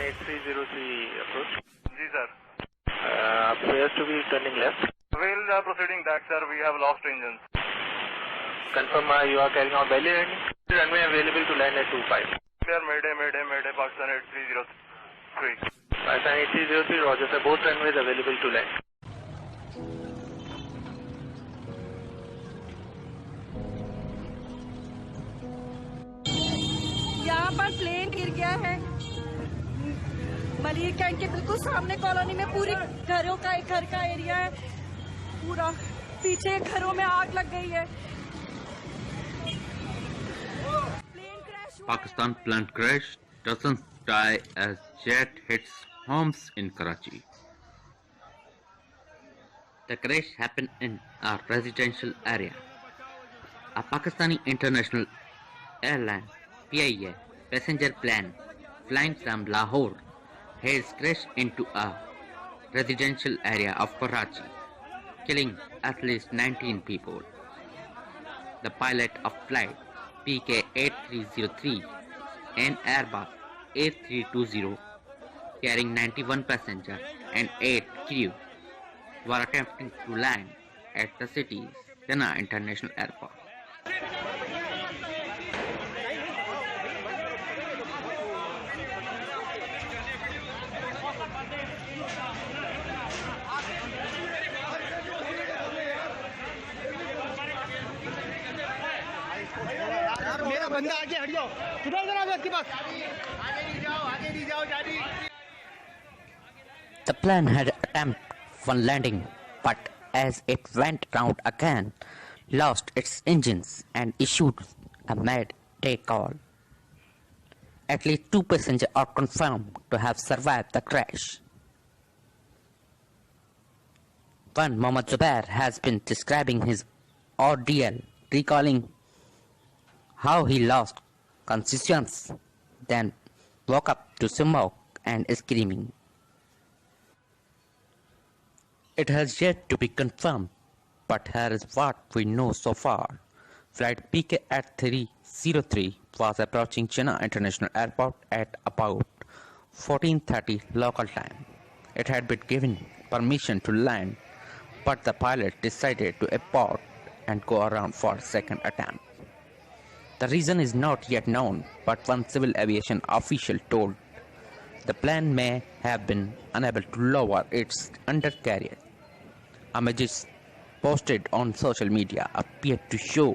8303 approach. जी sir. Appears to be turning left. We'll proceeding that sir. We have lost engines. Confirm you are carrying out belly landing. Runway available to land at 25. Clear. Mayday. Pakistan 8303. Pakistan 8303. Roger sir. Both runways available to land. यहाँ पर plane गिर गया है Malir cantt के बिल्कुल सामने colony में. पूरी घर का एरिया है. पूरा पीछे घरों में आग लग गई है. Pakistan plane crash, dozens die as jet hits homes in Karachi. The crash happened in a residential area. A Pakistani International Airline (PIA) passenger plane flying from Lahore has crashed into a residential area of Karachi, killing at least 19 people. The pilot of flight PK-8303 and Airbus A320 carrying 91 passengers and 8 crew were attempting to land at the city's Jinnah International Airport. बंदा आगे हट जाओ. इधर आओ आपके पास. आगे नहीं जाओ गाड़ी. The plane had attempted one landing, but as it went round again, lost its engines and issued a mayday call. At least 2 passengers are confirmed to have survived the crash. One, Mohammad Zubair, has been describing his ordeal, recalling how he lost consciousness, then woke up to smoke and screaming. It has yet to be confirmed, but here is what we know so far. Flight PK-8303 was approaching Jinnah International Airport at about 14:30 local time. It had been given permission to land, but the pilot decided to abort and go around for a second attempt. The reason is not yet known, but one civil aviation official told the plane may have been unable to lower its undercarriage. Images posted on social media appeared to show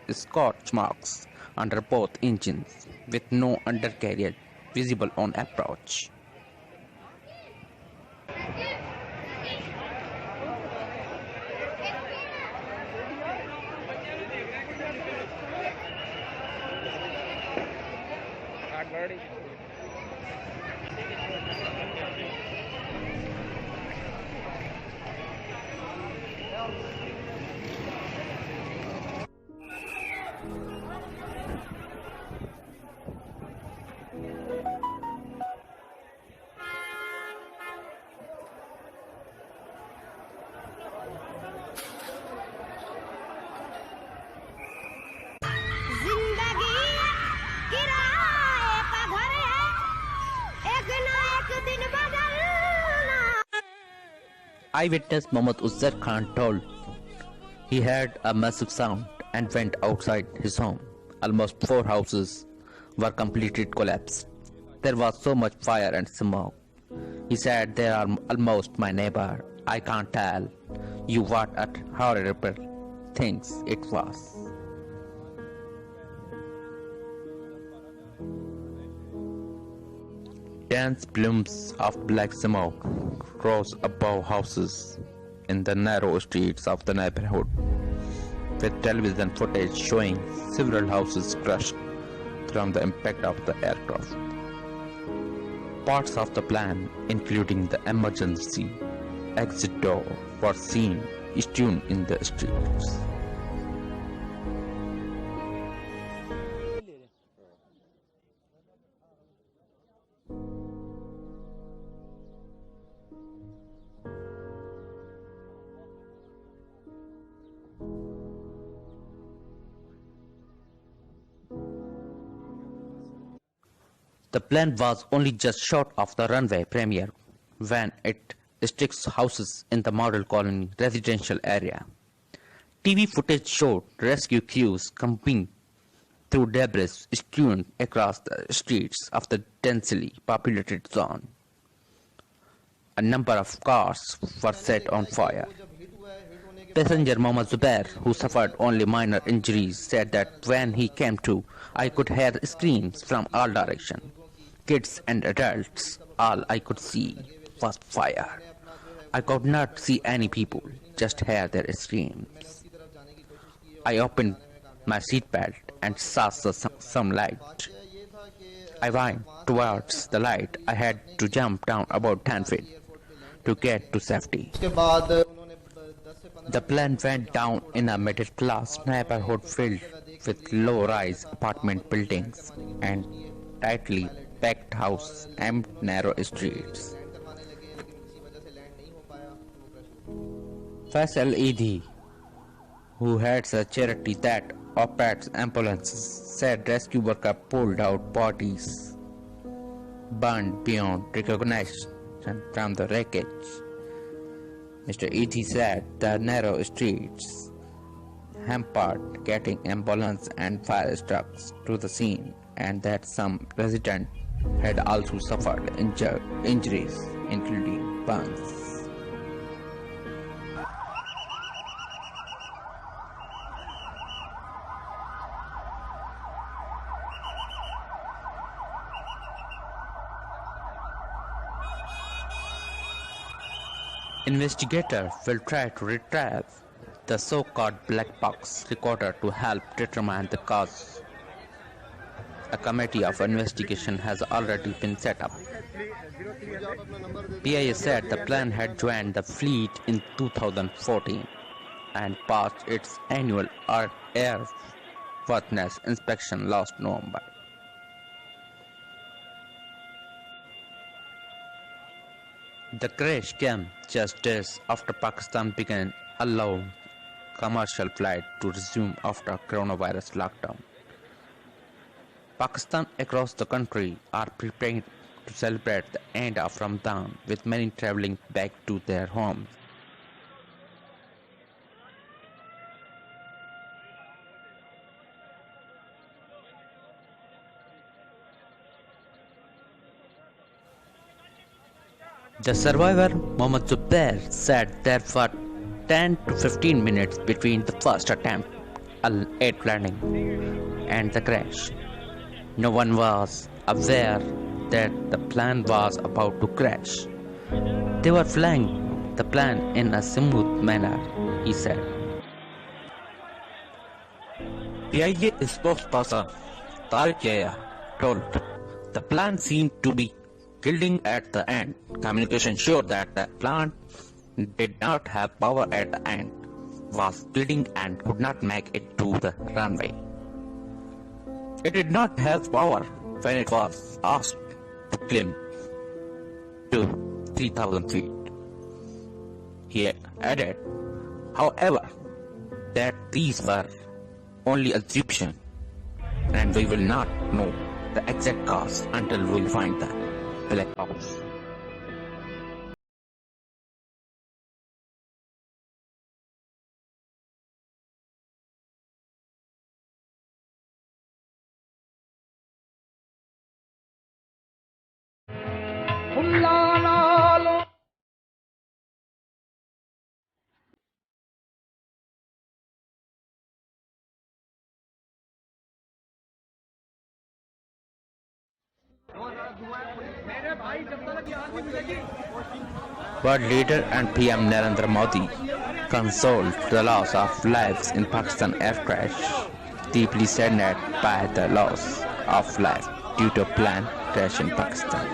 scorch marks under both engines, with no undercarriage visible on approach. Eyewitness Mohammad Uzzar Khan told he heard a massive sound and went outside his home. Almost 4 houses were completely collapsed. There was so much fire and smoke. He said, "They are almost my neighbor. I can't tell you what a horrible things it was." Dense plumes of black smoke rose above houses in the narrow streets of the neighborhood, with television footage showing several houses crushed from the impact of the aircraft. Parts of the plane, including the emergency exit door, were seen strewn in the streets. The plane was only just short of the runway premiere when it struck houses in the model colony residential area. TV footage showed rescue crews combing through debris strewn across the streets of the densely populated zone. A number of cars were set on fire. Passenger Mohammad Zubair, who suffered only minor injuries, said that when he came to, I could hear screams from all directions. Kids and adults, all I could see was fire. I could not see any people, just hear their screams. I opened my seatbelt and saw some light. I went towards the light. I had to jump down about 10 feet to get to safety. The plane went down in a middle-class neighborhood filled with low-rise apartment buildings and tightly packed houses and narrow streets. Faisal Eidi, who heads a charity that operates ambulances, said rescue workers pulled out bodies burned beyond recognition from the wreckage. Mr. Eidi said the narrow streets hampered getting ambulance and fire trucks to the scene, and that some residents had also suffered injuries, including burns. Investigators will try to retrieve the so-called black box recorder to help determine the cause. A committee of investigation has already been set up. PIA said the plane had joined the fleet in 2014 and passed its annual airworthiness inspection last November. The crash came just days after Pakistan began allowing commercial flights to resume after coronavirus lockdown. Pakistan across the country are preparing to celebrate the end of Ramadan, with many traveling back to their homes. The survivor, Mohammad Zubair, said there were 10 to 15 minutes between the first attempt at landing and the crash. No one was aware that the plane was about to crash. They were flying the plane in a smooth manner, he said. PIA spokesperson Tariq Yahya told the plane seemed to be tilting at the end. Communication showed that the plane did not have power at the end, was tilting and could not make it to the runway. It did not have power when it was asked to climb to 3,000 feet. He added, however, that these were only assumptions and we will not know the exact cause until we find the black box. World leader and PM Narendra Modi consoled the loss of lives in Pakistan air crash, deeply saddened by the loss of life due to a plane crash in Pakistan.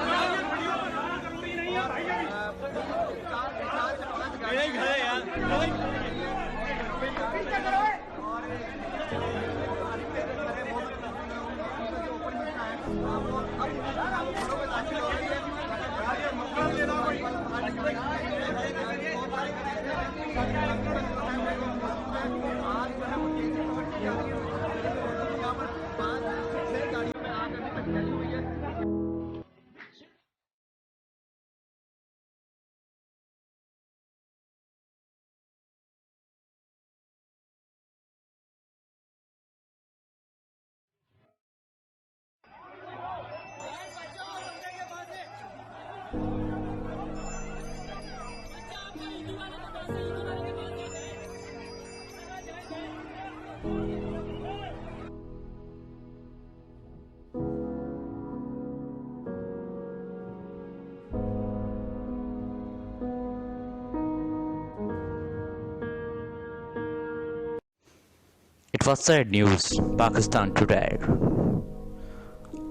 It was sad news. Pakistan today.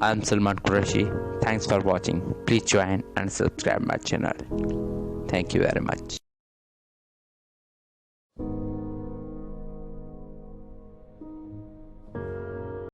I am Salman Qureshi. Thanks for watching. Please join and subscribe my channel. Thank you very much.